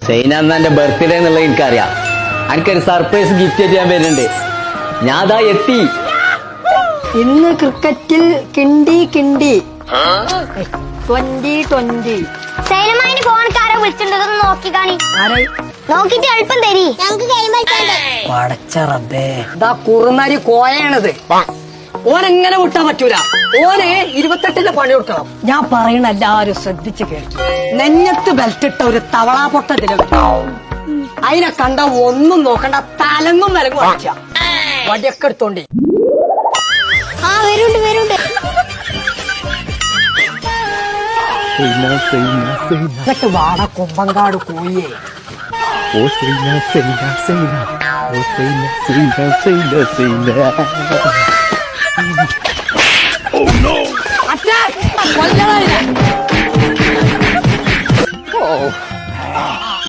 സൈന എന്റെ ബർത്ത്ഡേ എന്നുള്ളത് എനിക്കറിയാം. എനിക്കൊരു സർപ്രൈസ് ഗിഫ്റ്റ് ചെയ്യാൻ വരുന്നുണ്ട്. ഞാൻ അതാ എത്തി. ഇന്ന് ക്രിക്കറ്റിൽ കിണ്ടി 2020. സൈനമായിന് ഫോൺക്കാരെ വിളിച്ചിട്ടുണ്ടെന്ന് നോക്കി കാണി. നോക്കിട്ട് എളുപ്പം തരി. ഞങ്ങക്ക് ഗെയിം കളിക്കാണ്ട്. പടച്ച റബ്ബേ, ഇതാ കുറുനരി കോയാണിത്. ഓനെങ്ങനെ വിട്ടാൻ പറ്റൂല. ഓന് 28 പണി കൊടുക്കണം. ഞാൻ പറയണ എല്ലാരും ശ്രദ്ധിച്ച് കേൾക്കും. നെഞ്ഞത്ത് ബെൽറ്റിട്ട ഒരു തവളാ പൊട്ട അതിനെ കണ്ട ഒന്നും നോക്കണ്ട, തലങ്ങും വിലങ്ങും അടിച്ച വടിയൊക്കെ എടുത്തോണ്ടി. ആ വരുണ്ട്. എന്നിട്ട് വാട കൊമ്പങ്കാട് കോയേ. ഓ